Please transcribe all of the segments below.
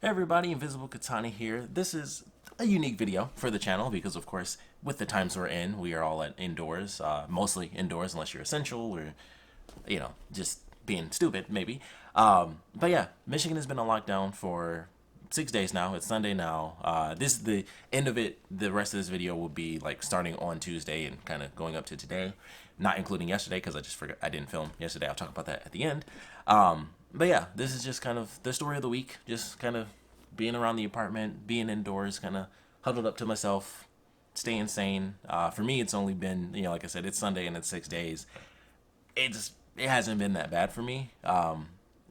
Hey everybody, Invisiblekatana here. This is a unique video for the channel because, of course, with the times we're in, we are all indoors, mostly indoors unless you're essential or, just being stupid, maybe. But yeah, Michigan has been on lockdown for 6 days now. It's Sunday now. This is the end of it. The rest of this video will be like starting on Tuesday and kind of going up to today, not including yesterday because I just forgot I didn't film yesterday. I'll talk about that at the end. But yeah, this is just kind of the story of the week. Just kind of being around the apartment, being indoors, kind of huddled up to myself, staying sane. For me, it's only been, like I said, it's Sunday and it's 6 days. It hasn't been that bad for me.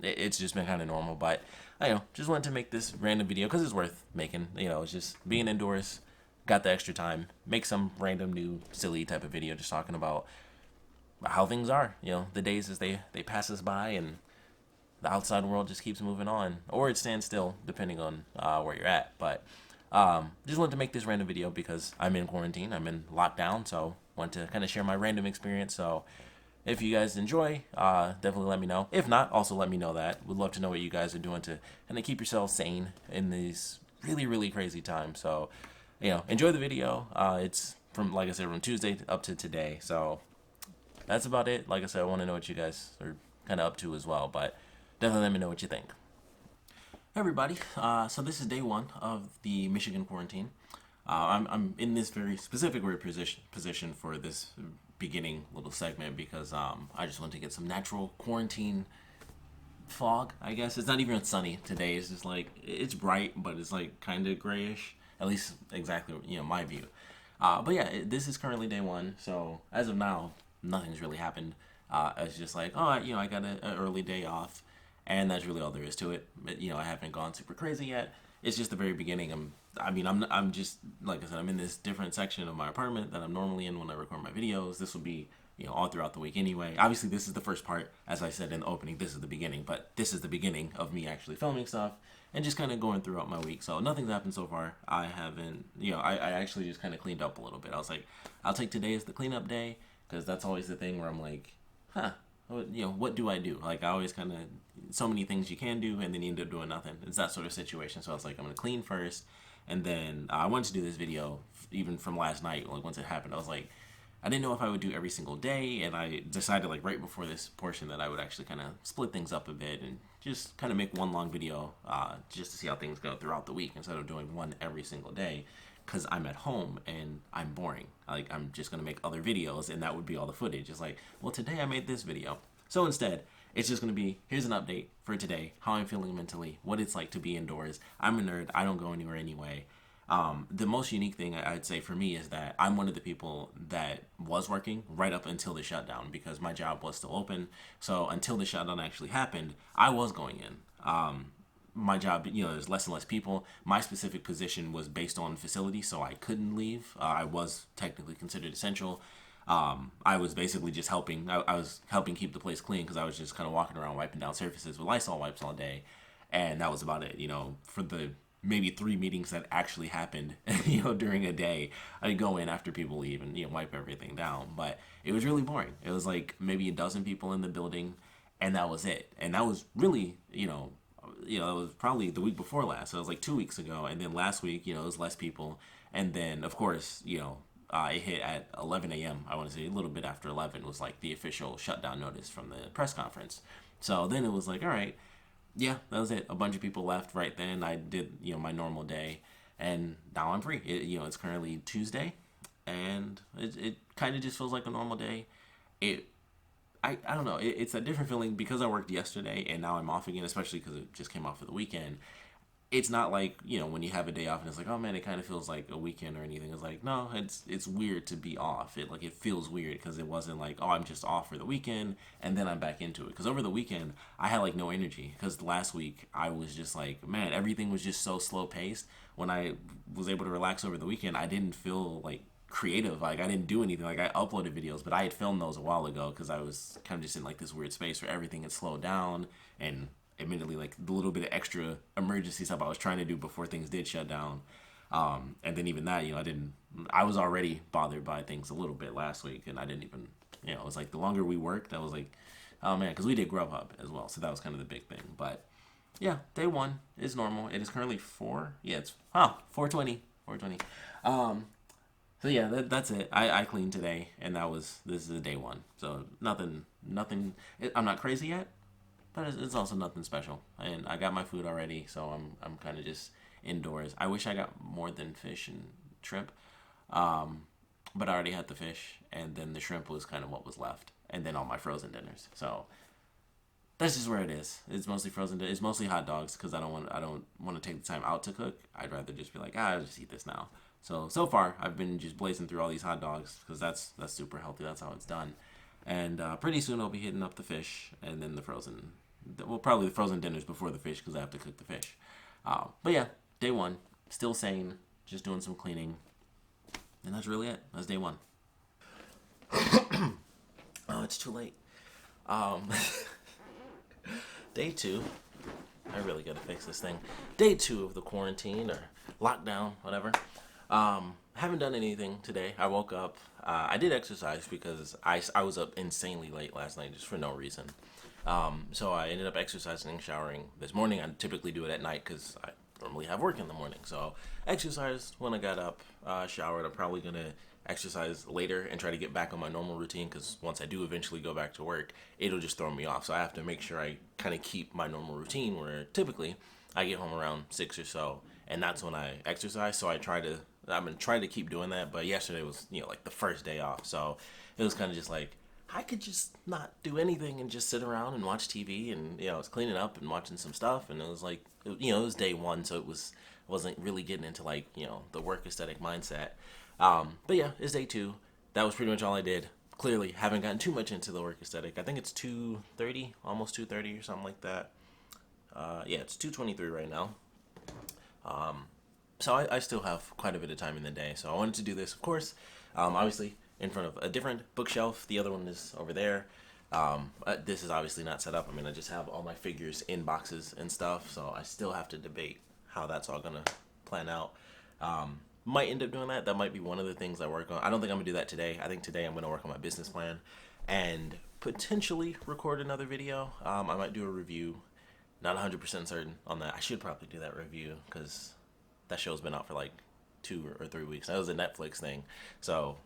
It's just been kind of normal, but I just wanted to make this random video because it's worth making. It's just being indoors, got the extra time, make some random new silly type of video, just talking about how things are. The days as they pass us by and the outside world just keeps moving on, or it stands still, depending on where you're at. But just wanted to make this random video because I'm in quarantine, I'm in lockdown, so want to kind of share my random experience. So if you guys enjoy, definitely let me know. If not, also let me know that. Would love to know what you guys are doing to kind of keep yourselves sane in these really, really crazy times. So, enjoy the video. It's from, like I said, from Tuesday up to today. So that's about it. Like I said, I want to know what you guys are kind of up to as well, but definitely let me know what you think. Hey everybody, so this is day one of the Michigan quarantine. I'm in this very specific weird position for this beginning little segment because I just want to get some natural quarantine fog, I guess. It's not even sunny today. It's just like, it's bright, but it's like kind of grayish. At least exactly, my view. But yeah, this is currently day one. So as of now, nothing's really happened. It's just like, oh, I got an early day off. And that's really all there is to it. I haven't gone super crazy yet. It's just the very beginning. I'm just, like I said, I'm in this different section of my apartment that I'm normally in when I record my videos. This will be, all throughout the week anyway. Obviously, this is the first part. As I said in the opening, this is the beginning. But this is the beginning of me actually filming stuff and just kind of going throughout my week. So nothing's happened so far. I haven't, I actually just kind of cleaned up a little bit. I was like, I'll take today as the cleanup day because that's always the thing where I'm like, what do I do? Like, I always kind of, so many things you can do, and then you end up doing nothing. It's that sort of situation. So I was like, I'm going to clean first. And then I wanted to do this video, even from last night, like, once it happened. I was like, I didn't know if I would do every single day. And I decided, like, right before this portion that I would actually kind of split things up a bit and just kind of make one long video just to see how things go throughout the week instead of doing one every single day. Because I'm at home and I'm boring. Like, I'm just going to make other videos and that would be all the footage. It's like, well, today I made this video. So instead, it's just going to be, here's an update for today, how I'm feeling mentally, what it's like to be indoors. I'm a nerd. I don't go anywhere anyway. The most unique thing I'd say for me is that I'm one of the people that was working right up until the shutdown because my job was still open. So until the shutdown actually happened, I was going in. My job, there's less and less people. My specific position was based on facility, so I couldn't leave. I was technically considered essential. I was basically just helping. I was helping keep the place clean because I was just kind of walking around wiping down surfaces with Lysol wipes all day. And that was about it, for the maybe 3 meetings that actually happened, during a day. I'd go in after people leave and, wipe everything down. But it was really boring. It was like maybe a dozen people in the building, and that was it. And that was really, it was probably the week before last. So it was like 2 weeks ago. And then last week, it was less people. And then, of course, it hit at 11 a.m. I want to say a little bit after 11 was like the official shutdown notice from the press conference. So then it was like, all right, yeah, that was it. A bunch of people left right then. I did, my normal day. And now I'm free. It's currently Tuesday. And it kind of just feels like a normal day. I don't know. It's a different feeling because I worked yesterday and now I'm off again, especially because it just came off for the weekend. It's not like, when you have a day off and it's like, oh man, it kind of feels like a weekend or anything. It's like, no, it's weird to be off. It feels weird because it wasn't like, oh, I'm just off for the weekend and then I'm back into it. Because over the weekend, I had like no energy because last week I was just like, man, everything was just so slow paced. When I was able to relax over the weekend, I didn't feel like creative. Like, I didn't do anything. Like, I uploaded videos, but I had filmed those a while ago because I was kind of just in like this weird space where everything had slowed down. And admittedly, like, the little bit of extra emergency stuff I was trying to do before things did shut down. And then even that, I was already bothered by things a little bit last week, and I didn't even, it was like the longer we worked, that was like, oh man, because we did Grubhub as well, so that was kind of the big thing. But Yeah, day one is normal. It is currently 4. Yeah, it's 4:20. 4:20. Um, so yeah, that's it. I cleaned today, and this is a day one. So nothing. I'm not crazy yet, but it's also nothing special. And I got my food already, so I'm kind of just indoors. I wish I got more than fish and shrimp, um, but I already had the fish, and then the shrimp was kind of what was left, and then all my frozen dinners. So that's just where it is. It's mostly frozen. It's mostly hot dogs because I don't want to take the time out to cook. I'd rather just be like, I'll just eat this now. So far I've been just blazing through all these hot dogs because that's super healthy. That's how it's done. And pretty soon I'll be hitting up the fish and then the frozen. Well, probably the frozen dinners before the fish because I have to cook the fish. But yeah, day one, still sane, just doing some cleaning, and that's really it. That's day one. Oh, it's too late. Um, day two. I really gotta fix this thing. Day two of the quarantine or lockdown, whatever. Haven't done anything today. I woke up. I did exercise because I was up insanely late last night just for no reason. So I ended up exercising and showering this morning. I typically do it at night because I normally have work in the morning. So exercised when I got up, showered. I'm probably gonna exercise later and try to get back on my normal routine because once I do eventually go back to work, it'll just throw me off. So I have to make sure I kind of keep my normal routine where typically I get home around 6 or so, and that's when I exercise. So I've been trying to keep doing that, but yesterday was, like the first day off. So it was kind of just like, I could just not do anything and just sit around and watch TV, and I was cleaning up and watching some stuff, and it was like, it was day one, so wasn't really getting into like the work aesthetic mindset. But yeah, it's day two. That was pretty much all I did. Clearly, haven't gotten too much into the work aesthetic. I think it's 2:30, almost 2:30 or something like that. Yeah, it's 2:23 right now. So I still have quite a bit of time in the day. So I wanted to do this, of course, obviously in front of a different bookshelf. The other one is over there. This is obviously not set up. I mean, I just have all my figures in boxes and stuff. So I still have to debate how that's all gonna plan out. Might end up doing that. That might be one of the things I work on. I don't think I'm gonna do that today. I think today I'm gonna work on my business plan and potentially record another video. I might do a review. Not 100% certain on that. I should probably do that review because that show's been out for like 2 or 3 weeks. That was a Netflix thing, so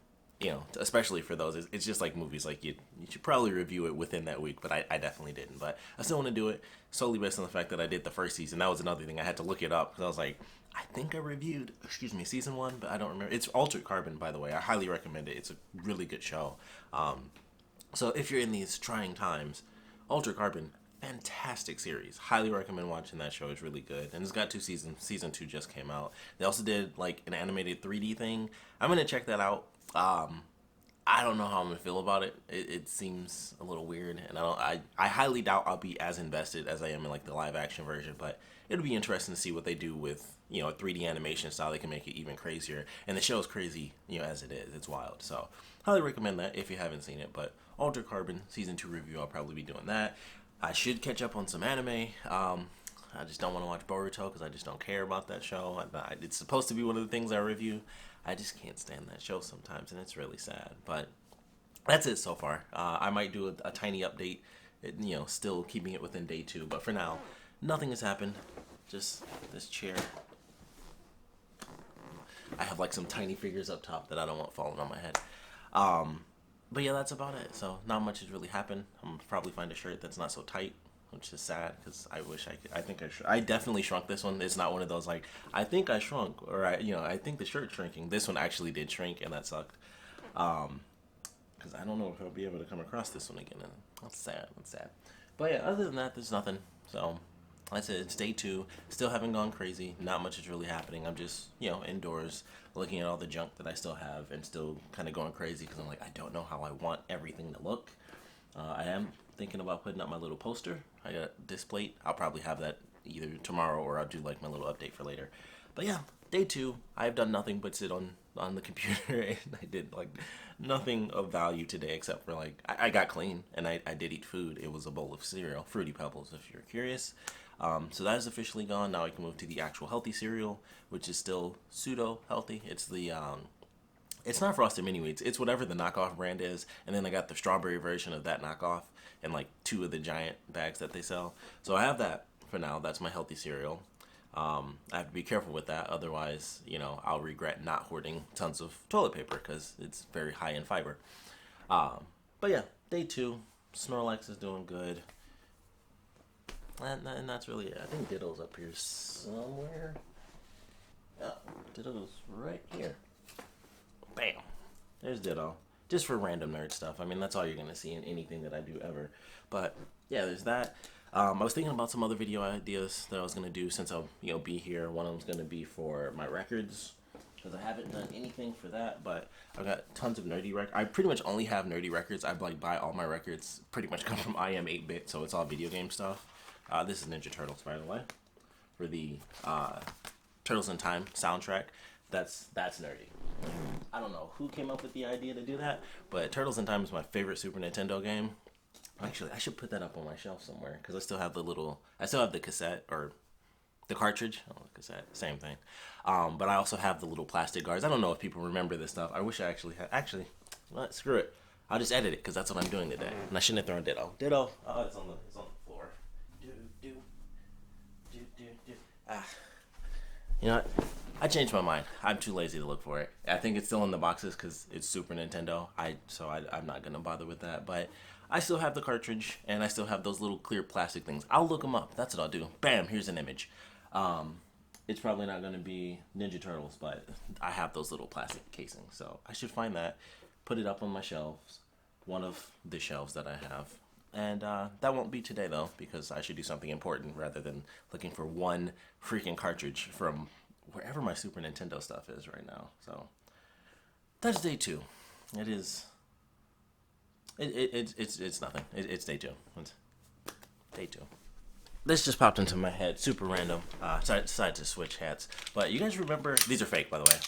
especially for those, it's just like movies. Like you should probably review it within that week, but I definitely didn't. But I still want to do it solely based on the fact that I did the first season. That was another thing I had to look it up because I was like, I think I reviewed, season one, but I don't remember. It's Altered Carbon, by the way. I highly recommend it. It's a really good show. So if you're in these trying times, Altered Carbon, fantastic series. Highly recommend watching that show. It's really good. And it's got 2 seasons. Season 2 just came out. They also did like an animated 3D thing. I'm going to check that out. I don't know how I'm going to feel about it. It seems a little weird. And I highly doubt I'll be as invested as I am in like the live action version. But it'll be interesting to see what they do with, a 3D animation style. They can make it even crazier. And the show is crazy, as it is. It's wild. So highly recommend that if you haven't seen it. But Altered Carbon Season 2 review, I'll probably be doing that. I should catch up on some anime. I just don't want to watch Boruto because I just don't care about that show. It's supposed to be one of the things I review. I just can't stand that show sometimes, and it's really sad. But that's it so far. I might do a tiny update, still keeping it within day two. But for now, nothing has happened. Just this chair. I have like some tiny figures up top that I don't want falling on my head. But yeah, that's about it. So not much has really happened. I'm gonna probably find a shirt that's not so tight, which is sad because I wish I could. I think I definitely shrunk this one. It's not one of those like I think I shrunk or I think the shirt's shrinking. This one actually did shrink and that sucked. Because I don't know if I'll be able to come across this one again. And that's sad. That's sad. But yeah, other than that, there's nothing. So that's it. It's day two. Still haven't gone crazy. Not much is really happening. I'm just, indoors looking at all the junk that I still have and still kind of going crazy because I'm like, I don't know how I want everything to look. I am thinking about putting up my little poster. I got this plate. I'll probably have that either tomorrow or I'll do like my little update for later. But yeah, day two. I've done nothing but sit on the computer and I did like nothing of value today except for like I got clean and I did eat food. It was a bowl of cereal, Fruity Pebbles if you're curious. So that is officially gone. Now I can move to the actual healthy cereal, which is still pseudo healthy. It's the it's not Frosted Mini Wheats. It's whatever the knockoff brand is, and then I got the strawberry version of that knockoff and like 2 of the giant bags that they sell. So I have that for now. That's my healthy cereal. I have to be careful with that, otherwise, I'll regret not hoarding tons of toilet paper because it's very high in fiber. But yeah, day 2, Snorlax is doing good, and that's really it. I think Ditto's up here somewhere. Yeah, Ditto's right here. Bam, there's Ditto. Just for random nerd stuff. I mean, that's all you're gonna see in anything that I do ever. But yeah, there's that. I was thinking about some other video ideas that I was gonna do since I'll be here. One of them's gonna be for my records because I haven't done anything for that. But I've got tons of nerdy records. I pretty much only have nerdy records. I buy all my records. Pretty much come from I Am 8-bit, so it's all video game stuff. This is Ninja Turtles, by the way, for the Turtles in Time soundtrack. That's nerdy. I don't know who came up with the idea to do that, but Turtles in Time is my favorite Super Nintendo game. Actually, I should put that up on my shelf somewhere because I still have the cassette or the cartridge. Oh, the cassette, same thing. But I also have the little plastic guards. I don't know if people remember this stuff. I wish I actually had. Actually, screw it. I'll just edit it because that's what I'm doing today. And I shouldn't have thrown Ditto. Ditto. Oh, it's on the floor. You know what? I changed my mind. I'm too lazy to look for it. I think it's still in the boxes because it's Super Nintendo. I'm not gonna bother with that. But I still have the cartridge and I still have those little clear plastic things. I'll look them up. That's what I'll do. Bam! Here's an image. It's probably not gonna be Ninja Turtles, but I have those little plastic casings, so I should find that, put it up on my shelves, one of the shelves that I have. And that won't be today though, because I should do something important rather than looking for one freaking cartridge from wherever my Super Nintendo stuff is right now. So that's day 2. It is. It's nothing. It's day 2. It's day 2. This just popped into my head, super random. So I decided to switch hats. But you guys remember? These are fake, by the way.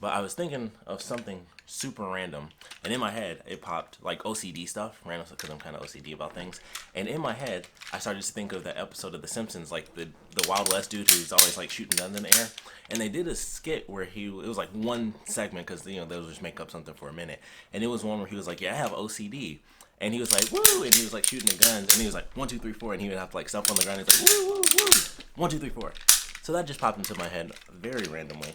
But I was thinking of something super random, and in my head it popped like OCD stuff, random stuff, because I'm kind of OCD about things. And in my head, I started to think of that episode of The Simpsons, like the Wild West dude who's always like shooting guns in the air. And they did a skit where it was like one segment because they would just make up something for a minute, and it was one where he was like, "Yeah, I have OCD." And he was like, "Woo!" And he was like shooting the guns, and he was like, 1, 2, 3, 4, and he would have to like stomp on the ground. And he's like, "Woo, woo, woo!" 1, 2, 3, 4. So that just popped into my head very randomly.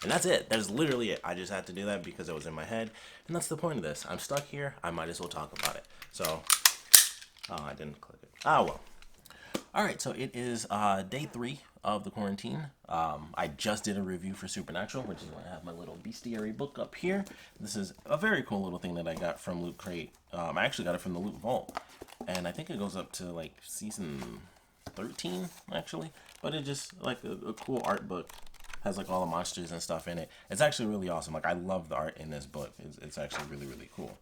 And that's it. That's literally it. I just had to do that because it was in my head. And that's the point of this. I'm stuck here. I might as well talk about it. So, I didn't click it. Oh, well. All right. So it is day 3 of the quarantine. I just did a review for Supernatural, which is why I have my little bestiary book up here. This is a very cool little thing that I got from Loot Crate. I actually got it from the Loot Vault. And I think it goes up to like season 13, actually. But it just like a cool art book. Has like all the monsters and stuff in it. It's actually really awesome. Like I love the art in this book. It's actually really, really cool.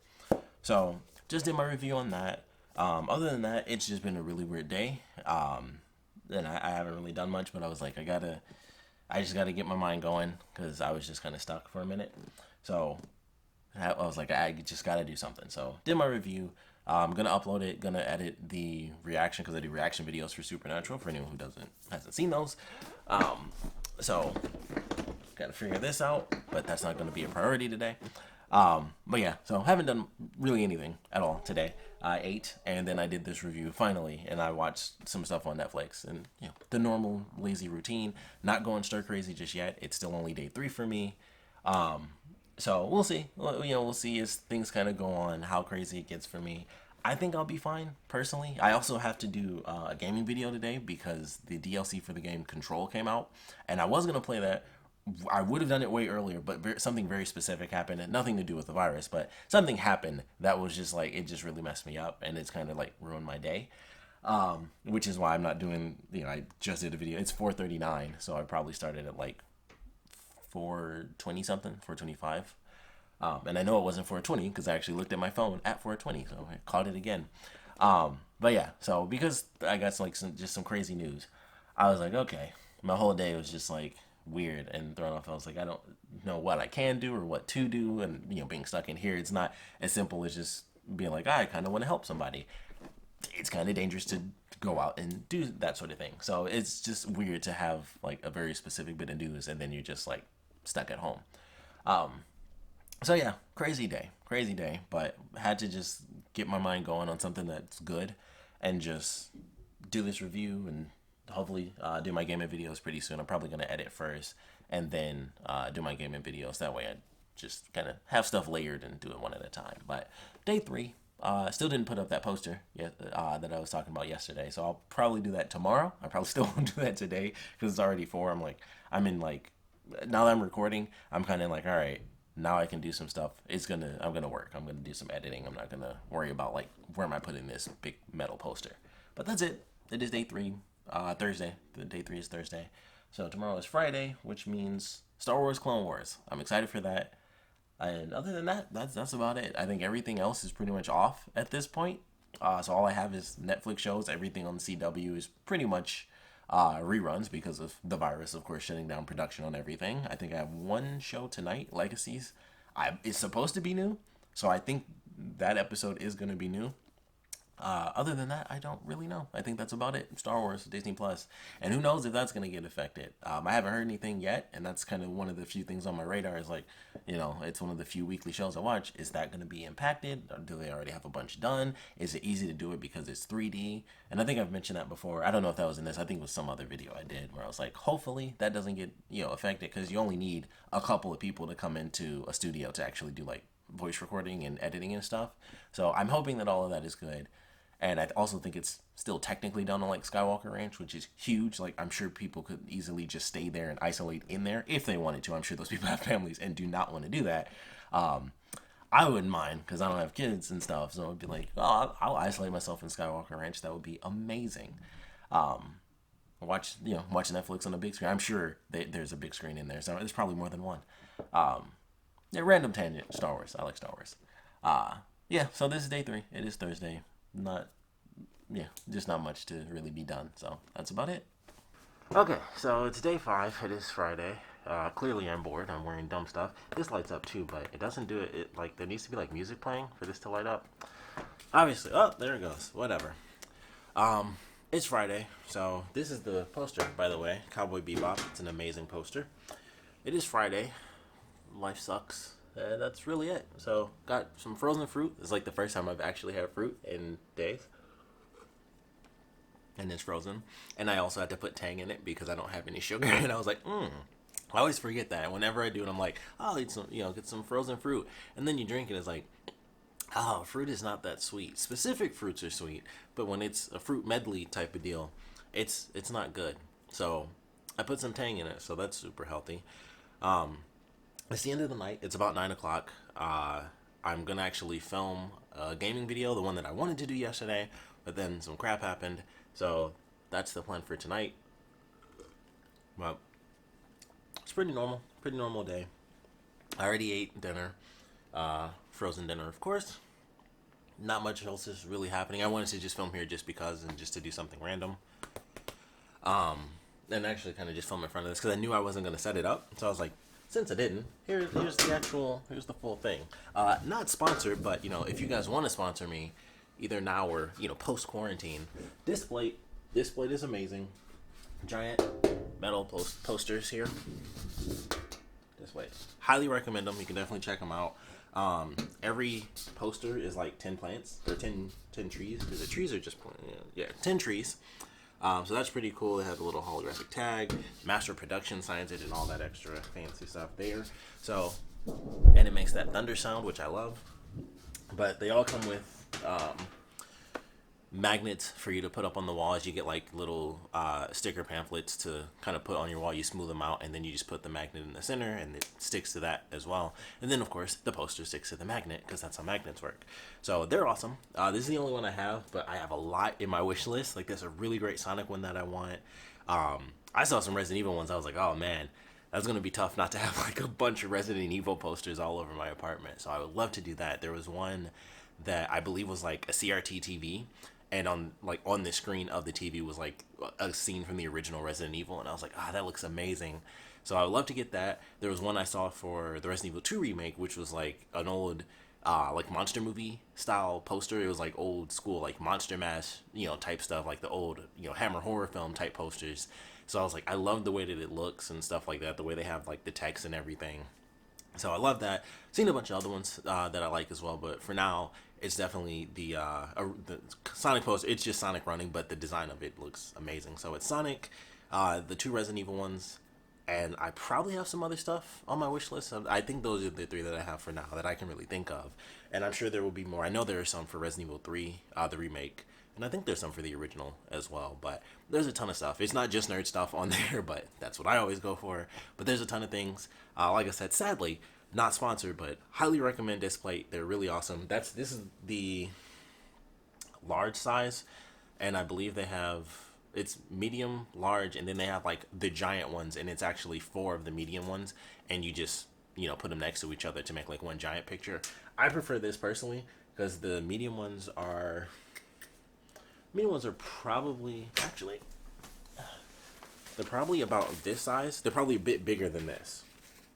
So just did my review on that. Other than that, it's just been a really weird day. And I haven't really done much, but I was like, I just gotta get my mind going because I was just kind of stuck for a minute. So I was like, I just gotta do something. So did my review. I'm gonna upload it. Gonna edit the reaction because I do reaction videos for Supernatural for anyone who hasn't seen those. So, gotta figure this out, but that's not gonna be a priority today. But yeah, so haven't done really anything at all today. I ate, and then I did this review finally, and I watched some stuff on Netflix, and the normal lazy routine. Not going stir crazy just yet. It's still only day 3 for me. So we'll see. We'll see as things kind of go on, how crazy it gets for me. I think I'll be fine, personally. I also have to do a gaming video today because the DLC for the game Control came out. And I was going to play that. I would have done it way earlier, but something very specific happened. And nothing to do with the virus, but something happened that was just like, it just really messed me up. And it's kind of like ruined my day. Which is why I'm not doing, I just did a video. It's 4:39, so I probably started at like 4:20 something, 4:25. And I know it wasn't 4:20 because I actually looked at my phone at 4:20, so I caught it again. But yeah, so because I got some crazy news, I was like, okay, my whole day was just like weird and thrown off. I was like, I don't know what I can do or what to do, and being stuck in here, it's not as simple as just being like, I kind of want to help somebody. It's kind of dangerous to go out and do that sort of thing. So it's just weird to have like a very specific bit of news and then you're just like stuck at home. So yeah, crazy day, but had to just get my mind going on something that's good. and just do this review and hopefully do my gaming videos pretty soon. I'm probably going to edit first and then do my gaming videos. That way I just kind of have stuff layered and do it one at a time. But day 3, still didn't put up that poster yet that I was talking about yesterday. So I'll probably do that tomorrow. I probably still won't do that today because it's already 4. Now that I'm recording, I'm kind of like, all right, now I can do some stuff. I'm gonna work. I'm gonna do some editing. I'm not gonna worry about like where am I putting this big metal poster. But that's it. It is day 3, Thursday. The day 3 is Thursday. So tomorrow is Friday, which means Star Wars Clone Wars. I'm excited for that. And other than that, that's about it. I think everything else is pretty much off at this point. So all I have is Netflix shows. Everything on the CW is pretty much reruns because of the virus, of course, shutting down production on everything. I think I have one show tonight, Legacies. It's supposed to be new, so I think that episode is going to be new. Other than that, I don't really know. I think that's about it. Star Wars, Disney Plus, and who knows if that's going to get affected. I haven't heard anything yet, and that's kind of one of the few things on my radar. Is like, it's one of the few weekly shows I watch. Is that going to be impacted? Or do they already have a bunch done? Is it easy to do it because it's 3D? And I think I've mentioned that before. I don't know if that was in this. I think it was some other video I did where I was like, hopefully that doesn't get affected because you only need a couple of people to come into a studio to actually do like voice recording and editing and stuff. So I'm hoping that all of that is good. And I also think it's still technically done on like Skywalker Ranch, which is huge. Like I'm sure people could easily just stay there and isolate in there if they wanted to. I'm sure those people have families and do not want to do that. I wouldn't mind because I don't have kids and stuff. So I'd be like, oh, I'll isolate myself in Skywalker Ranch. That would be amazing. Watch Netflix on a big screen. I'm sure there's a big screen in there. So there's probably more than one. Random tangent. Star Wars. I like Star Wars. So this is day 3. It is Thursday. Just not much to really be done. So that's about it. Okay, so it's day 5. It is Friday. Clearly I'm bored. I'm wearing dumb stuff. This lights up too, but it doesn't do it. There needs to be like music playing for this to light up. Obviously. Oh, there it goes. Whatever. It's Friday, so this is the poster, by the way. Cowboy Bebop. It's an amazing poster. It is Friday. Life sucks. That's really it. So, got some frozen fruit. It's like the first time I've actually had fruit in days. And it's frozen. And I also had to put Tang in it because I don't have any sugar. And I was like, I always forget that. Whenever I do it, I'm like, I'll eat some, get some frozen fruit. And then you drink it, it's like, fruit is not that sweet. Specific fruits are sweet. But when it's a fruit medley type of deal, it's not good. So, I put some Tang in it. So, that's super healthy. It's the end of the night. It's about 9 o'clock. I'm going to actually film a gaming video, the one that I wanted to do yesterday, but then some crap happened. So that's the plan for tonight. Well, it's pretty normal day. I already ate dinner, frozen dinner, of course. Not much else is really happening. I wanted to just film here just because and just to do something random. And actually kind of just film in front of this because I knew I wasn't going to set it up. So I was like, since I didn't, here's the full thing. Not sponsored, but if you guys want to sponsor me, either now or post quarantine, this plate is amazing. Giant metal posters here. This way, highly recommend them. You can definitely check them out. Every poster is like 10 plants or 10 trees because the trees are just 10 trees. So that's pretty cool. They have a little holographic tag, master production signage, and all that extra fancy stuff there. So, and it makes that thunder sound, which I love. But they all come with magnets for you to put up on the walls. You get like little sticker pamphlets to kind of put on your wall. You smooth them out, and then you just put the magnet in the center, and it sticks to that as well. And then, of course, the poster sticks to the magnet because that's how magnets work. So they're awesome. This is the only one I have, but I have a lot in my wish list. Like, there's a really great Sonic one that I want. I saw some Resident Evil ones. I was like, oh, man, that's going to be tough not to have like a bunch of Resident Evil posters all over my apartment. So I would love to do that. There was one that I believe was like a CRT TV. And on the screen of the TV was like a scene from the original Resident Evil, and I was like, that looks amazing. So I would love to get that. There was one I saw for the Resident Evil 2 remake, which was like an old like monster movie style poster. It was like old school like Monster Mash type stuff, like the old Hammer horror film type posters. So I was like, I love the way that it looks and stuff like that, the way they have like the text and everything. So I love that. Seen a bunch of other ones that I like as well, but for now, It's definitely the Sonic poster. It's just Sonic running, but the design of it looks amazing. So it's Sonic, the two Resident Evil ones, and I probably have some other stuff on my wish list. I think those are the three that I have for now that I can really think of, and I'm sure there will be more. I know there are some for Resident Evil 3, the remake, and I think there's some for the original as well. But there's a ton of stuff. It's not just nerd stuff on there, but that's what I always go for. But there's a ton of things. Like I said, sadly, not sponsored, but highly recommend Displate. They're really awesome. This is the large size, and I believe they have it's medium, large, and then they have like the giant ones, and it's actually four of the medium ones, and you just put them next to each other to make like one giant picture. I prefer this personally because the medium ones are probably actually they're probably about this size. They're probably a bit bigger than this.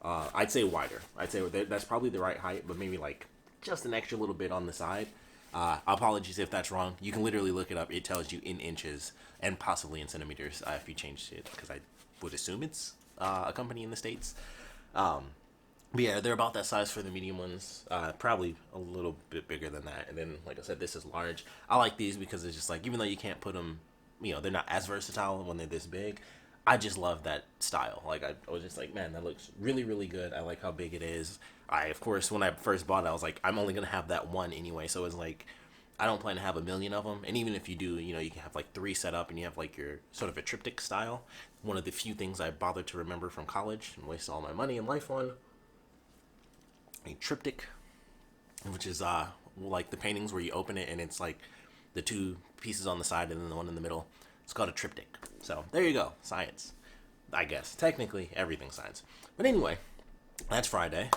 I'd say wider. I'd say that's probably the right height, but maybe like just an extra little bit on the side. Apologies if that's wrong. You can literally look it up. It tells you in inches and possibly in centimeters if you changed it, because I would assume it's a company in the States. But yeah, they're about that size for the medium ones. Probably a little bit bigger than that. And then, like I said, this is large. I like these because it's just like, even though you can't put them, they're not as versatile when they're this big. I just love that style. Like, I was just like, man, that looks really, really good. I like how big it is. Of course, when I first bought it, I was like, I'm only going to have that one anyway. So it's like, I don't plan to have a million of them. And even if you do, you can have like 3 set up and you have like your sort of a triptych style. One of the few things I bothered to remember from college and waste all my money and life on. A triptych, which is like the paintings where you open it and it's like the 2 pieces on the side and then the one in the middle. It's called a triptych. So there you go. Science. I guess. Technically, everything's science. But anyway, that's Friday.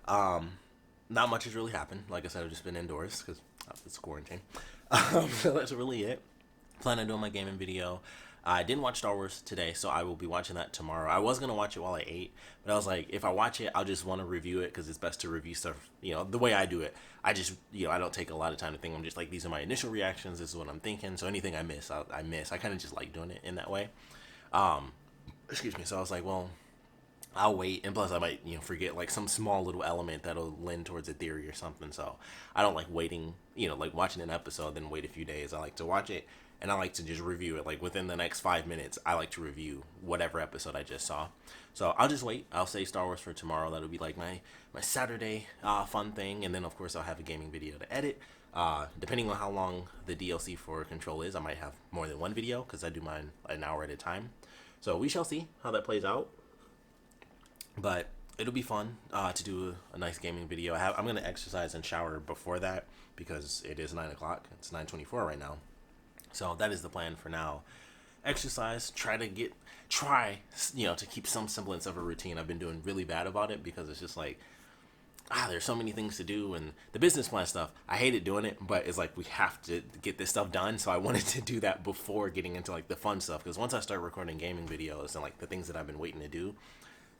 Not much has really happened. Like I said, I've just been indoors because it's quarantine. So that's really it. Plan on doing my gaming video. I didn't watch Star Wars today, so I will be watching that tomorrow. I was going to watch it while I ate, but I was like, if I watch it, I'll just want to review it because it's best to review stuff, the way I do it. I just, I don't take a lot of time to think. I'm just like, these are my initial reactions. This is what I'm thinking. So anything I miss, I miss. I kind of just like doing it in that way. Excuse me. So I was like, well, I'll wait. And plus I might, forget like some small little element that'll lend towards a theory or something. So I don't like waiting, like watching an episode, then wait a few days. I like to watch it. And I like to just review it. Like within the next 5 minutes, I like to review whatever episode I just saw. So I'll just wait. I'll save Star Wars for tomorrow. That'll be like my Saturday fun thing. And then of course I'll have a gaming video to edit. Depending on how long the DLC for Control is, I might have more than one video because I do mine an hour at a time. So we shall see how that plays out. But it'll be fun to do a nice gaming video. I'm going to exercise and shower before that because it is 9 o'clock. It's 9:24 right now. So that is the plan for now. Exercise, try to keep some semblance of a routine. I've been doing really bad about it because it's just like, there's so many things to do, and the business plan stuff, I hated doing it, but it's like we have to get this stuff done. So I wanted to do that before getting into like the fun stuff, because once I start recording gaming videos and like the things that I've been waiting to do,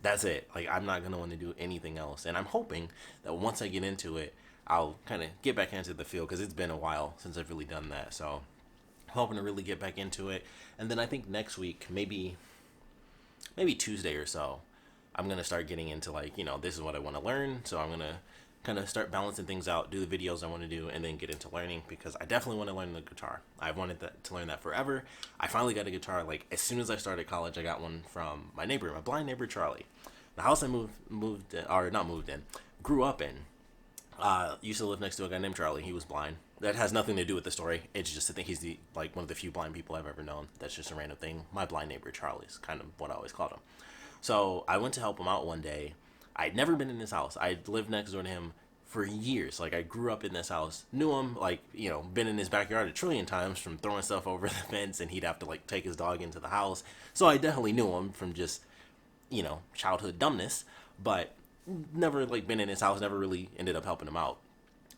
that's it. Like I'm not going to want to do anything else. And I'm hoping that once I get into it, I'll kind of get back into the field, because it's been a while since I've really done that. So hoping to really get back into it. And then I think next week, maybe Tuesday or so, I'm going to start getting into like, this is what I want to learn. So I'm going to kind of start balancing things out, do the videos I want to do, and then get into learning, because I definitely want to learn the guitar. I've wanted to learn that forever. I finally got a guitar. Like as soon as I started college, I got one from my blind neighbor, Charlie. The house I grew up in, used to live next to a guy named Charlie. He was blind. That has nothing to do with the story. It's just, I think he's one of the few blind people I've ever known. That's just a random thing. My blind neighbor Charlie's kind of what I always called him. So I went to help him out one day. I'd never been in his house. I'd lived next door to him for years. Like I grew up in this house, knew him, like, been in his backyard a trillion times from throwing stuff over the fence, and he'd have to like take his dog into the house. So I definitely knew him from just, childhood dumbness, but never like been in his house, never really ended up helping him out.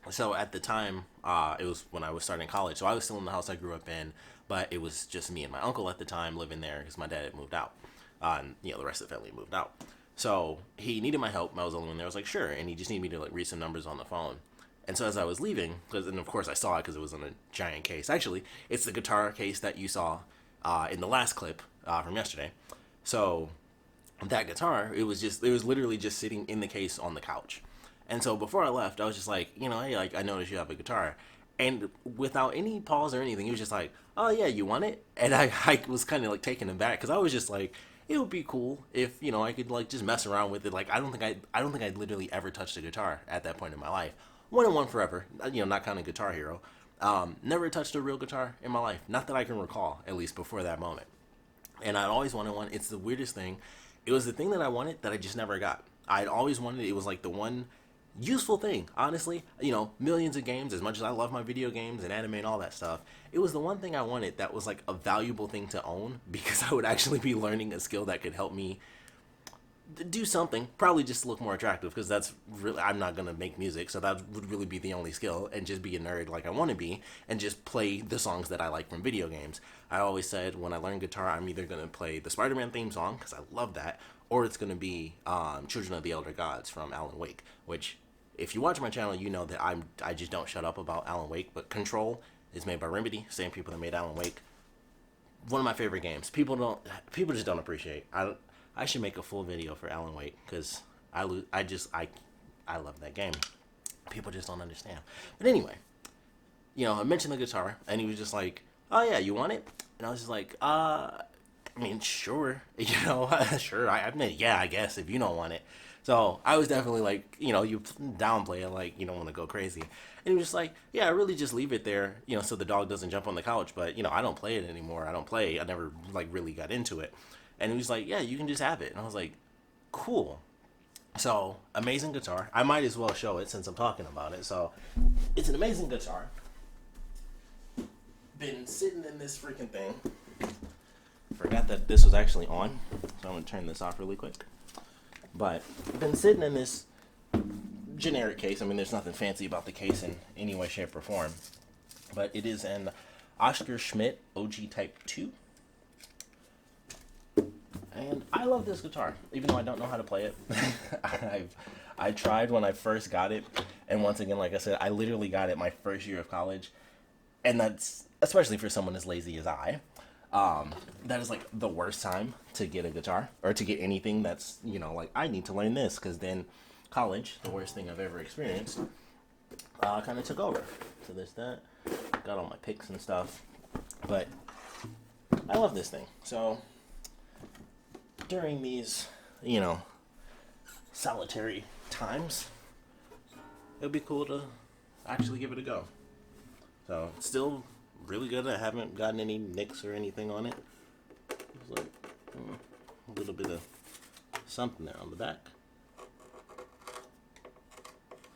So at the time, it was when I was starting college. So I was still in the house I grew up in, but it was just me and my uncle at the time living there because my dad had moved out. And, the rest of the family moved out. So he needed my help. I was the only one there. I was like, sure. And he just needed me to like read some numbers on the phone. And so as I was leaving, and of course I saw it because it was in a giant case. Actually, it's the guitar case that you saw in the last clip from yesterday. So that guitar, it was literally just sitting in the case on the couch. And so before I left, I was just like, hey, like I noticed you have a guitar, and without any pause or anything, he was just like, oh yeah, you want it? And I was kind of like taken aback because I was just like, it would be cool if I could like just mess around with it. Like I don't think I'd literally ever touched a guitar at that point in my life. One and one forever, not counting Guitar Hero. Never touched a real guitar in my life, not that I can recall, at least before that moment. And I'd always wanted one. It's the weirdest thing. It was the thing that I wanted that I just never got. I'd always wanted it. It was like the one useful thing, honestly. Millions of games, as much as I love my video games and anime and all that stuff, it was the one thing I wanted that was like a valuable thing to own because I would actually be learning a skill that could help me do something, probably just look more attractive because that's really, I'm not gonna make music, so that would really be the only skill, and just be a nerd like I want to be and just play the songs that I like from video games. I always said when I learn guitar, I'm either gonna play the Spider-Man theme song because I love that, or it's gonna be Children of the Elder Gods from Alan Wake, which if you watch my channel, you know that I just don't shut up about Alan Wake. But Control is made by Remedy, same people that made Alan Wake. One of my favorite games. People just don't appreciate. I should make a full video for Alan Wake because I love that game. People just don't understand. But anyway, I mentioned the guitar, and he was just like, "Oh yeah, you want it?" And I was just like, I mean, sure, sure. I mean, yeah, I guess if you don't want it." So I was definitely like, you downplay it, like you don't want to go crazy. And he was just like, "Yeah, I really just leave it there, so the dog doesn't jump on the couch. But I don't play it anymore. I never like really got into it." And he was like, "Yeah, you can just have it." And I was like, "Cool." So, amazing guitar. I might as well show it since I'm talking about it. So, it's an amazing guitar. Been sitting in this freaking thing. Forgot that this was actually on. So, I'm going to turn this off really quick. But, been sitting in this generic case. I mean, there's nothing fancy about the case in any way, shape, or form. But it is an Oscar Schmidt OG Type 2. And I love this guitar, even though I don't know how to play it. I tried when I first got it, and once again, like I said, I literally got it my first year of college, and that's, especially for someone as lazy as I, that is like the worst time to get a guitar, or to get anything that's, like, I need to learn this, because then college, the worst thing I've ever experienced, kind of took over. So there's that, got all my picks and stuff, but I love this thing. So during these, solitary times, it would be cool to actually give it a go. So, it's still really good. I haven't gotten any nicks or anything on it. There's like a little bit of something there on the back.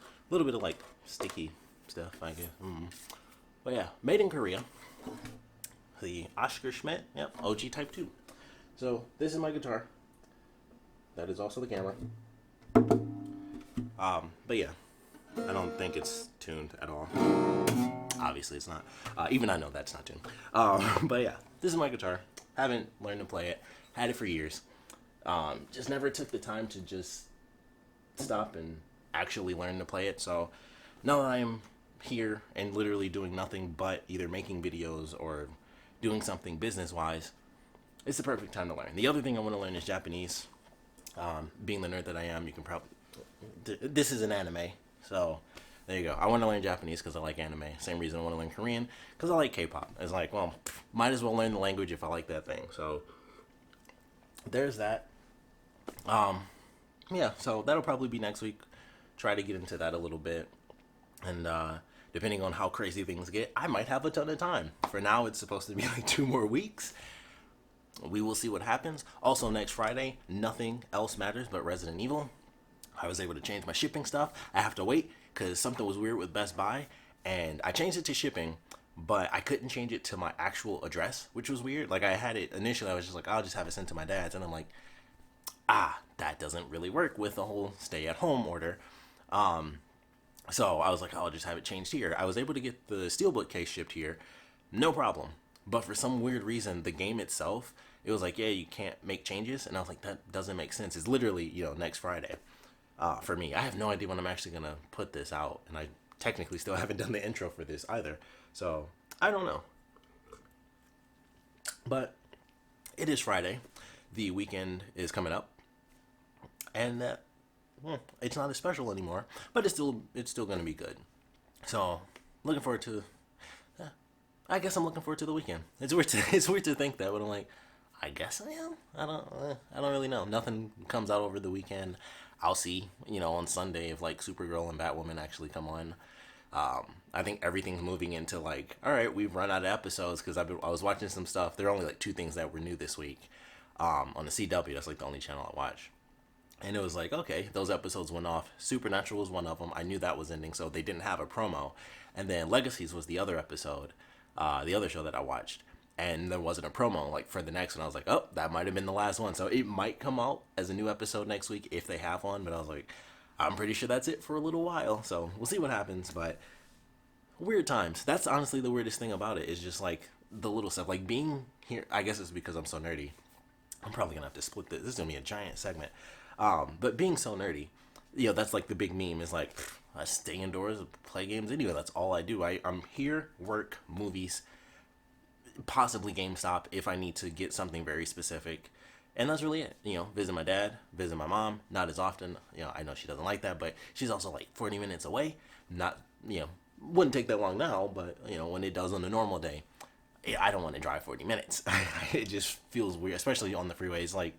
A little bit of like sticky stuff, I guess. But yeah, made in Korea. The Oscar Schmidt, yep, OG Type 2. So, this is my guitar. That is also the camera. But yeah, I don't think it's tuned at all. Obviously it's not. Even I know that's not tuned. But yeah, this is my guitar. Haven't learned to play it. Had it for years. Just never took the time to just stop and actually learn to play it. So, now that I'm here and literally doing nothing but either making videos or doing something business-wise, it's the perfect time to learn. The other thing I want to learn is Japanese. Being the nerd that I am, you can probably... This is an anime, so there you go. I want to learn Japanese because I like anime. Same reason I want to learn Korean, because I like K-pop. It's like, well, might as well learn the language if I like that thing. So there's that. Yeah, so that'll probably be next week. Try to get into that a little bit. And depending on how crazy things get, I might have a ton of time. For now, it's supposed to be like 2 more weeks. We will see what happens. Also, next Friday, nothing else matters but Resident Evil. I was able to change my shipping stuff. I have to wait because something was weird with Best Buy, and I changed it to shipping, but I couldn't change it to my actual address, which was weird. Like, I had it initially, I was just like, I'll just have it sent to my dad's, and I'm like, that doesn't really work with the whole stay-at-home order. So I was like, I'll just have it changed here. I was able to get the Steelbook case shipped here, no problem. But for some weird reason, the game itself, it was like, yeah, you can't make changes. And I was like, that doesn't make sense. It's literally, next Friday for me. I have no idea when I'm actually going to put this out. And I technically still haven't done the intro for this either. So, I don't know. But it is Friday. The weekend is coming up. And it's not as special anymore, but it's still going to be good. So looking forward to. I guess I'm looking forward to the weekend. It's weird to think that, but I'm like, I guess I am. I don't really know. Nothing comes out over the weekend. I'll see, on Sunday if like Supergirl and Batwoman actually come on. I think everything's moving into like, all right, we've run out of episodes because I was watching some stuff. There are only like two things that were new this week. On the CW, that's like the only channel I watch. And it was like, okay, those episodes went off. Supernatural was one of them. I knew that was ending, so they didn't have a promo. And then Legacies was the other episode, the other show that I watched. And there wasn't a promo like for the next one. I was like, oh, that might have been the last one. So it might come out as a new episode next week if they have one. But I was like, I'm pretty sure that's it for a little while. So we'll see what happens. But weird times. That's honestly the weirdest thing about it is just like the little stuff. Like being here, I guess it's because I'm so nerdy. I'm probably gonna have to split this. This is gonna be a giant segment. But being so nerdy, that's like the big meme is like, I stay indoors, play games anyway. That's all I do. I'm here, work, movies, possibly GameStop if I need to get something very specific. And that's really it. Visit my dad, visit my mom, not as often. I know she doesn't like that, but she's also like 40 minutes away. Not, wouldn't take that long now, but, when it does on a normal day, I don't want to drive 40 minutes. It just feels weird, especially on the freeways. Like,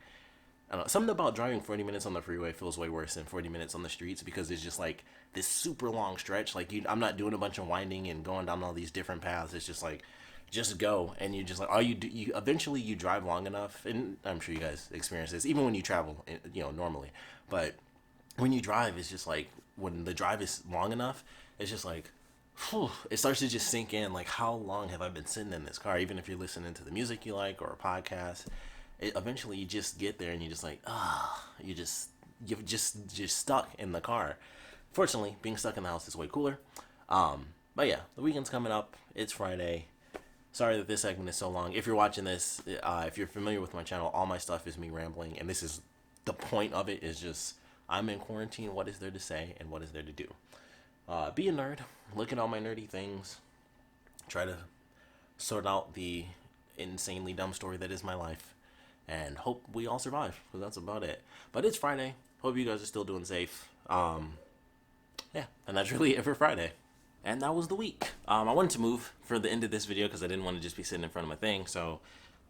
I don't know, something about driving 40 minutes on the freeway feels way worse than 40 minutes on the streets because it's just like this super long stretch. Like, I'm not doing a bunch of winding and going down all these different paths. It's just like, just go. And you just like, all you do, eventually you drive long enough. And I'm sure you guys experience this, even when you travel, normally. But when you drive, it's just like, when the drive is long enough, it's just like, whew, it starts to just sink in. Like, how long have I been sitting in this car? Even if you're listening to the music you like or a podcast, eventually you just get there and you just like, you're just stuck in the car. Fortunately, being stuck in the house is way cooler. But yeah, the weekend's coming up. It's Friday. Sorry that this segment is so long. If you're watching this, if you're familiar with my channel, all my stuff is me rambling, and this is the point of it is just, I'm in quarantine. What is there to say and what is there to do? Be a nerd. Look at all my nerdy things. Try to sort out the insanely dumb story that is my life. And hope we all survive, because that's about it. But it's Friday. Hope you guys are still doing safe. Yeah, and that's really it for Friday. And that was the week. I wanted to move for the end of this video because I didn't want to just be sitting in front of my thing. So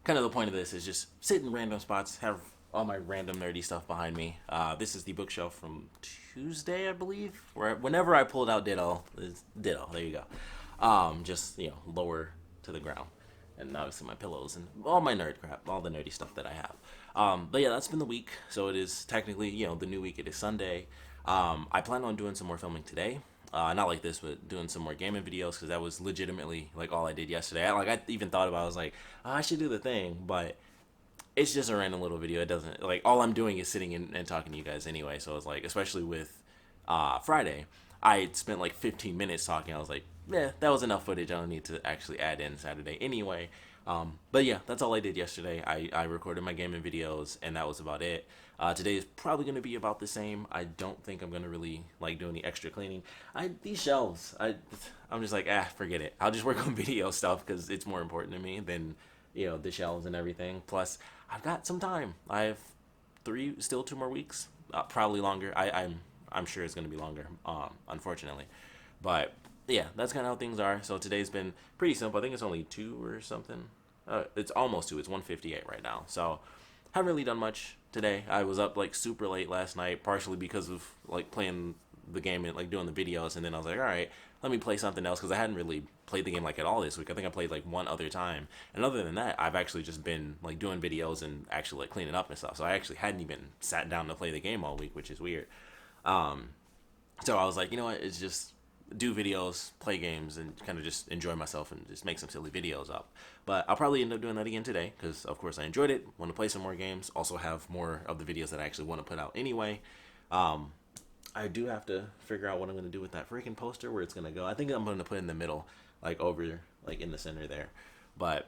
kind of the point of this is just sit in random spots, have all my random nerdy stuff behind me. This is the bookshelf from Tuesday, I believe. Whenever I pulled out Ditto, there you go. Just, lower to the ground. And obviously my pillows and all my nerd crap, all the nerdy stuff that I have. But yeah, that's been the week. So it is technically, the new week. It is Sunday. I plan on doing some more filming today. Not like this, but doing some more gaming videos because that was legitimately like all I did yesterday. I even thought about it. I was like, oh, I should do the thing, but it's just a random little video. It doesn't, like, all I'm doing is sitting and talking to you guys anyway. So it's like, especially with Friday, I spent like 15 minutes talking. I was like, yeah, that was enough footage. I don't need to actually add in Saturday anyway. But yeah, that's all I did yesterday. I recorded my gaming videos, and that was about it. Today is probably going to be about the same. I don't think I'm going to really like do any extra cleaning. These shelves, I'm just like, forget it. I'll just work on video stuff because it's more important to me than, the shelves and everything. Plus, I've got some time. I have still 2 more weeks, probably longer. I'm sure it's going to be longer, unfortunately. But yeah, that's kind of how things are. So today's been pretty simple. I think it's only 2 or something. It's almost 2. It's 1:58 right now. So haven't really done much today. I was up like super late last night, partially because of like playing the game and like doing the videos. And then I was like, all right, let me play something else because I hadn't really played the game like at all this week. I think I played like one other time. And other than that, I've actually just been like doing videos and actually like cleaning up and stuff. So I actually hadn't even sat down to play the game all week, which is weird. So I was like, you know what, it's just do videos, play games, and kind of just enjoy myself and just make some silly videos up. But I'll probably end up doing that again today because, of course, I enjoyed it. Want to play some more games. Also have more of the videos that I actually want to put out anyway. I do have to figure out what I'm going to do with that freaking poster, where it's going to go. I think I'm going to put it in the middle, like over, like in the center there. But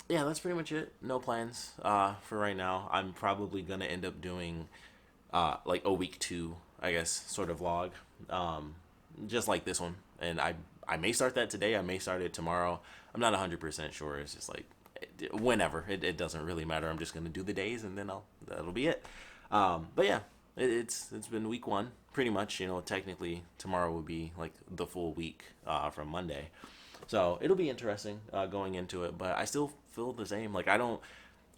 yeah, that's pretty much it. No plans for right now. I'm probably going to end up doing like a week 2, I guess, sort of vlog. Just like this one, and I may start that today. I may start it tomorrow. I'm not 100% sure. It's just like whenever. It doesn't really matter. I'm just gonna do the days, and then that'll be it. But yeah, It's been week one, pretty much. Technically tomorrow will be like the full week from Monday, so it'll be interesting going into it. But I still feel the same. Like I don't.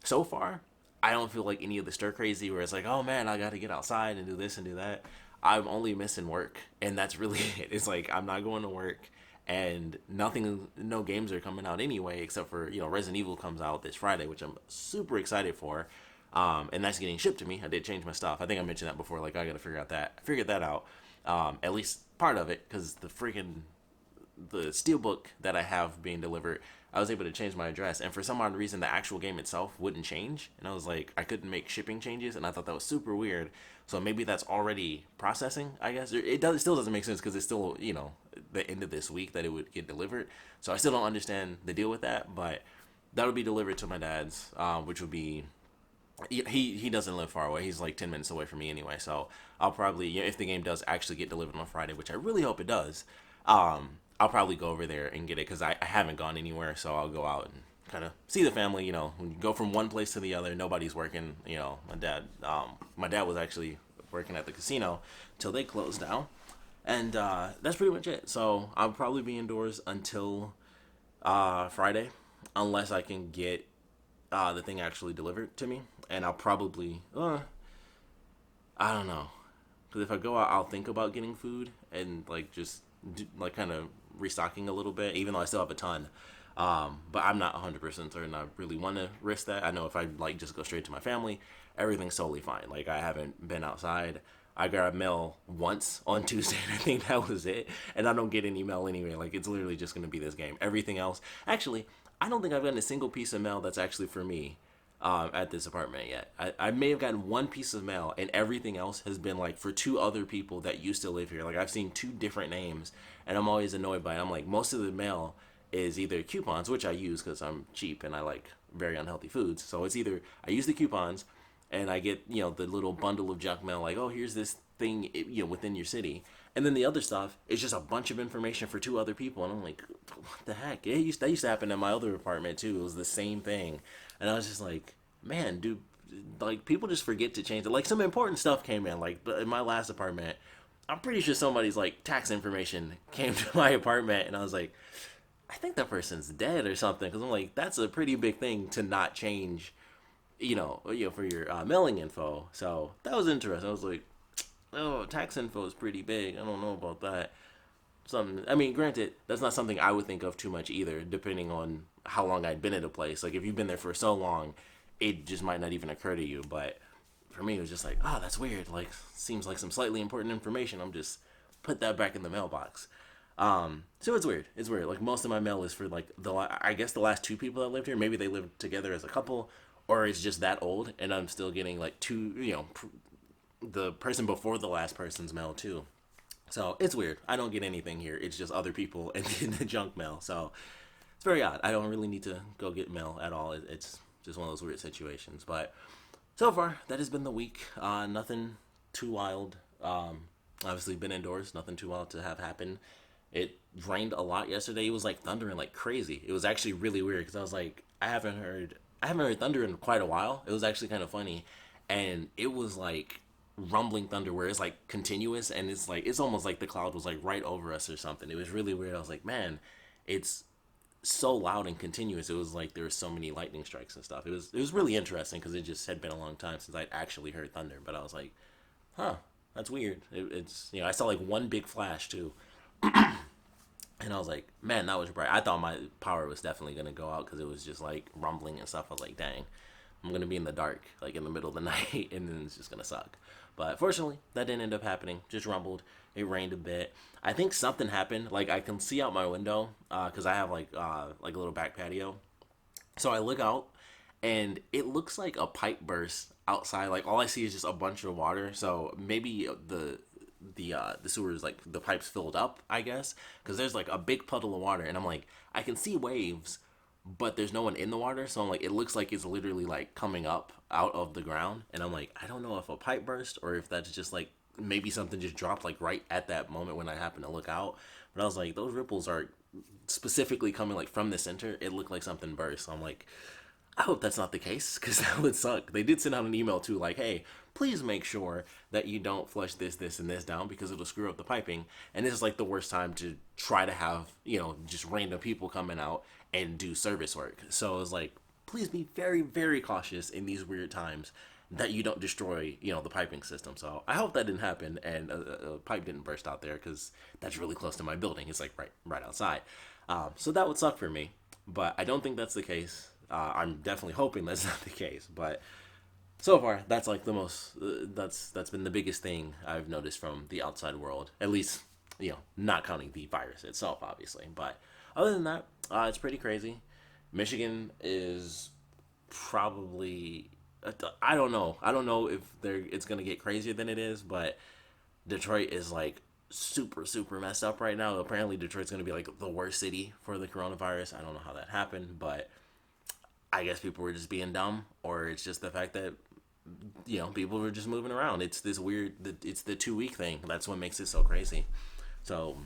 So far, I don't feel like any of the stir crazy where it's like, oh man, I got to get outside and do this and do that. I'm only missing work, and that's really it. It's like I'm not going to work, and nothing, no games are coming out anyway, except for Resident Evil comes out this Friday, which I'm super excited for. And that's getting shipped to me. I did change my stuff. I think I mentioned that before. Like I got to figure that out. At least part of it, because the steelbook that I have being delivered, I was able to change my address, and for some odd reason, the actual game itself wouldn't change, and I was like, I couldn't make shipping changes, and I thought that was super weird. So maybe that's already processing. I guess it still doesn't make sense because it's still the end of this week that it would get delivered. So I still don't understand the deal with that, but that'll be delivered to my dad's, which would be he doesn't live far away. He's like 10 minutes away from me anyway. So I'll probably, if the game does actually get delivered on Friday, which I really hope it does, I'll probably go over there and get it because I haven't gone anywhere. So I'll go out and kind of see the family. When you go from one place to the other, nobody's working. My dad was actually working at the casino till they closed down, and that's pretty much it. So I'll probably be indoors until Friday, unless I can get the thing actually delivered to me, and I'll probably I don't know, because if I go out, I'll think about getting food and like just like kind of restocking a little bit, even though I still have a ton. But I'm not 100% certain I really want to risk that. I know if I like just go straight to my family, everything's totally fine. Like I haven't been outside. I got mail once on Tuesday, and I think that was it. And I don't get any mail anyway. Like it's literally just gonna be this game. Everything else, actually, I don't think I've gotten a single piece of mail that's actually for me at this apartment yet. I may have gotten one piece of mail, and everything else has been like for two other people that used to live here. Like I've seen two different names, and I'm always annoyed by it. I'm like, most of the mail is either coupons, which I use because I'm cheap and I like very unhealthy foods. So it's either I use the coupons and I get the little bundle of junk mail, like, oh, here's this thing within your city, and then the other stuff is just a bunch of information for two other people, and I'm like, what the heck? That used to happen in my other apartment too. It was the same thing, and I was just like, man, dude, like people just forget to change it. Like some important stuff came in, like in my last apartment, I'm pretty sure somebody's like tax information came to my apartment, and I was like, I think that person's dead or something, because I'm like, that's a pretty big thing to not change, for your mailing info. So that was interesting. I was like, oh, tax info is pretty big. I don't know about that. Something. I mean, granted, that's not something I would think of too much either, depending on how long I'd been at a place. Like if you've been there for so long, it just might not even occur to you. But for me, it was just like, oh, that's weird. Like, seems like some slightly important information. I'm just put that back in the mailbox. So it's weird. It's weird. Like most of my mail is for like I guess the last two people that lived here. Maybe they lived together as a couple, or it's just that old, and I'm still getting like the person before the last person's mail too. So it's weird. I don't get anything here. It's just other people and the junk mail. So it's very odd. I don't really need to go get mail at all. It's just one of those weird situations. But so far, that has been the week. Nothing too wild. Obviously, been indoors. Nothing too wild to have happen. It rained a lot yesterday. It was like thundering like crazy. It was actually really weird because I was like, I haven't heard thunder in quite a while. It was actually kind of funny, and it was like rumbling thunder where it's like continuous, and it's almost like the cloud was like right over us or something. It was really weird. I was like, man, it's so loud and continuous. It was like there were so many lightning strikes and stuff. It was really interesting because it just had been a long time since I'd actually heard thunder. But I was like, huh, that's weird. It's I saw like one big flash too. And I was like, man, that was bright. I thought my power was definitely going to go out because it was just like rumbling and stuff. I was like, dang, I'm going to be in the dark, like in the middle of the night, and then it's just going to suck. But fortunately, that didn't end up happening. Just rumbled. It rained a bit. I think something happened. Like I can see out my window because I have like a little back patio. So I look out, and it looks like a pipe burst outside. Like all I see is just a bunch of water. So maybe the sewers, like the pipes filled up, I guess, because there's like a big puddle of water, and I'm like, I can see waves, but there's no one in the water, so I'm like, it looks like it's literally like coming up out of the ground, and I'm like, I don't know if a pipe burst or if that's just like maybe something just dropped like right at that moment when I happened to look out. But I was like, those ripples are specifically coming like from the center. It looked like something burst. So I'm like, I hope that's not the case because that would suck. They did send out an email too, like, hey, please make sure that you don't flush this, and this down because it'll screw up the piping. And this is like the worst time to try to have, just random people coming out and do service work. So it's like, please be very, very cautious in these weird times that you don't destroy, the piping system. So I hope that didn't happen and a pipe didn't burst out there because that's really close to my building. It's like right outside. So that would suck for me, but I don't think that's the case. I'm definitely hoping that's not the case, but so far that's like the most that's been the biggest thing I've noticed from the outside world, at least, not counting the virus itself, obviously. But other than that, it's pretty crazy. Michigan is probably, I don't know if it's gonna get crazier than it is, but Detroit is like super, super messed up right now. Apparently Detroit's gonna be like the worst city for the coronavirus. I don't know how that happened, but I guess people were just being dumb, or it's just the fact that people were just moving around. It's this weird, it's the 2 week thing. That's what makes it so crazy. So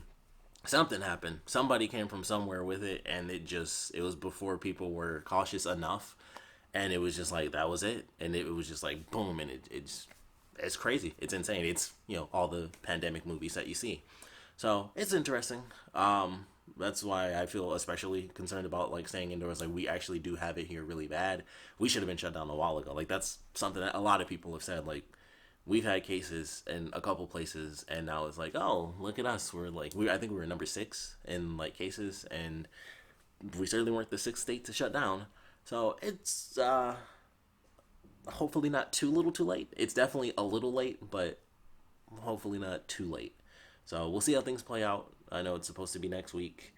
something happened. Somebody came from somewhere with it, and it was before people were cautious enough, and it was just like that was it, and it was just like boom, and it's crazy. It's insane. It's all the pandemic movies that you see. So it's interesting. That's why I feel especially concerned about like staying indoors. Like we actually do have it here really bad. We should have been shut down a while ago. Like that's something that a lot of people have said. Like we've had cases in a couple places, and now it's like, oh, look at us. We're like I think we were number 6 in like cases, and we certainly weren't the 6th state to shut down. So it's hopefully not too little too late. It's definitely a little late, but hopefully not too late. So we'll see how things play out. I know it's supposed to be next week,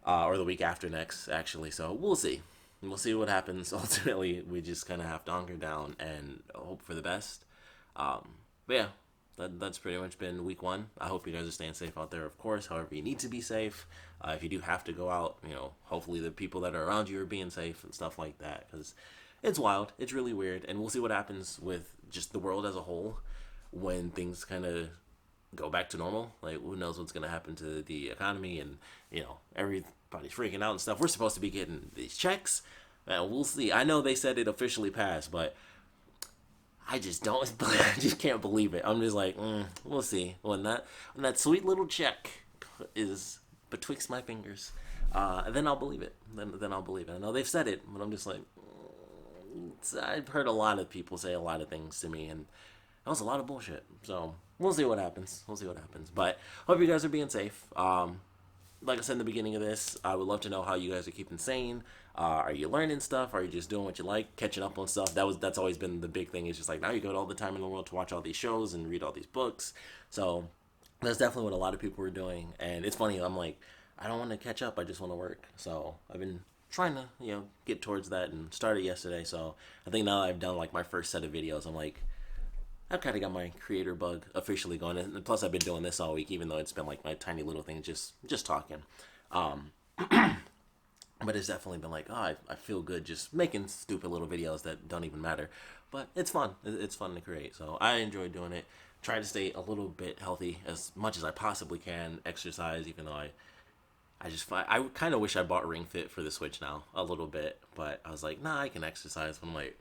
or the week after next, actually. So we'll see. We'll see what happens. Ultimately, we just kind of have to hunker down and hope for the best. But yeah, that's pretty much been week 1. I hope you guys are staying safe out there, of course. However, you need to be safe. If you do have to go out, hopefully the people that are around you are being safe and stuff like that. Because it's wild. It's really weird. And we'll see what happens with just the world as a whole when things kind of go back to normal. Like who knows what's going to happen to the economy, and everybody's freaking out and stuff. We're supposed to be getting these checks, and we'll see. I know they said it officially passed, but I just don't I just can't believe it. I'm just like, we'll see when that sweet little check is betwixt my fingers, then I'll believe it. Then I'll believe it. I know they've said it, but I'm just like, I've heard a lot of people say a lot of things to me, and that was a lot of bullshit. So we'll see what happens. But hope you guys are being safe. Like I said in the beginning of this, I would love to know how you guys are keeping sane. Are you learning stuff? Are you just doing what you like, catching up on stuff? That's always been the big thing. It's just like now you got all the time in the world to watch all these shows and read all these books. So that's definitely what a lot of people are doing. And it's funny. I'm like, I don't want to catch up. I just want to work. So I've been trying to get towards that and started yesterday. So I think now that I've done like my first set of videos, I'm like, I've kind of got my creator bug officially going, and plus I've been doing this all week, even though it's been like my tiny little thing, just talking. But it's definitely been like, I feel good just making stupid little videos that don't even matter. But it's fun. It's fun to create, so I enjoy doing it. Try to stay a little bit healthy as much as I possibly can. Exercise, even though I kind of wish I bought Ring Fit for the Switch now a little bit, but I was like, nah, I can exercise. I'm like,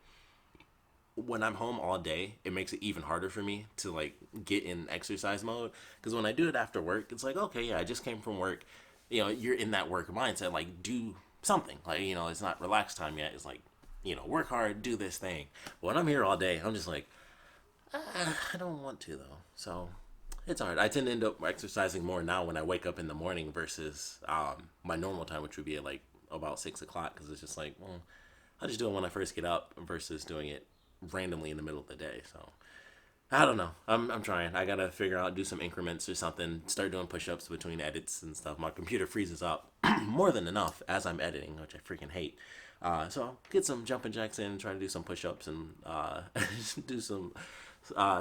when I'm home all day, it makes it even harder for me to like get in exercise mode. Because when I do it after work, it's like, okay, yeah, I just came from work. You're in that work mindset, like do something. Like, it's not relaxed time yet. It's like, work hard, do this thing. But when I'm here all day, I'm just like, I don't want to though. So it's hard. I tend to end up exercising more now when I wake up in the morning versus my normal time, which would be at like about 6 o'clock. Because it's just like, well, I just do it when I first get up versus doing it randomly in the middle of the day. So I don't know. I'm trying. I gotta figure out, do some increments or something, start doing push-ups between edits and stuff. My computer freezes up more than enough as I'm editing, which I freaking hate. So I'll get some jumping jacks in, try to do some push-ups and do some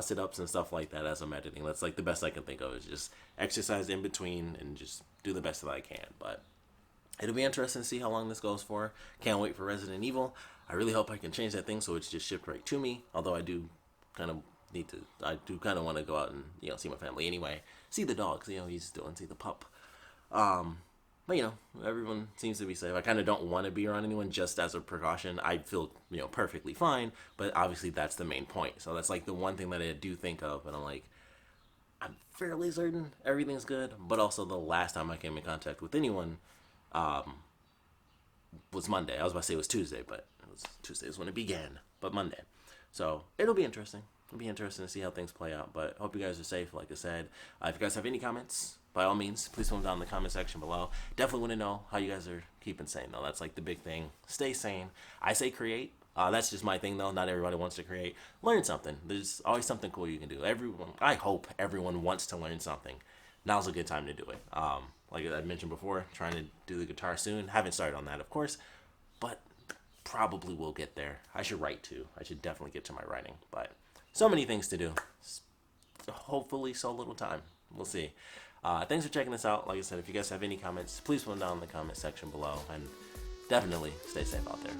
sit-ups and stuff like that as I'm editing. That's like the best I can think of, is just exercise in between and just do the best that I can. But it'll be interesting to see how long this goes for. Can't wait for Resident Evil. I really hope I can change that thing so it's just shipped right to me. Although I do kind of want to go out and see my family anyway. See the dogs, see the pup. But everyone seems to be safe. I kind of don't want to be around anyone just as a precaution. I feel perfectly fine, but obviously that's the main point. So that's like the one thing that I do think of, and I'm like, I'm fairly certain everything's good. But also the last time I came in contact with anyone was Monday. I was about to say it was Tuesday, but Tuesday is when it began. But Monday, so it'll be interesting. It'll be interesting to see how things play out. But hope you guys are safe. Like I said, if you guys have any comments, by all means, please put them down in the comment section below. Definitely want to know how you guys are keeping sane, though. That's like the big thing. Stay sane. I say create. That's just my thing, though. Not everybody wants to create. Learn something. There's always something cool you can do. I hope everyone wants to learn something. Now's a good time to do it. Like I mentioned before, trying to do the guitar soon. Haven't started on that, of course, but probably will get there. I should write too. I should definitely get to my writing, but so many things to do. Hopefully, so little time. We'll see. Thanks for checking this out. Like I said, if you guys have any comments, please put them down in the comment section below, and definitely stay safe out there.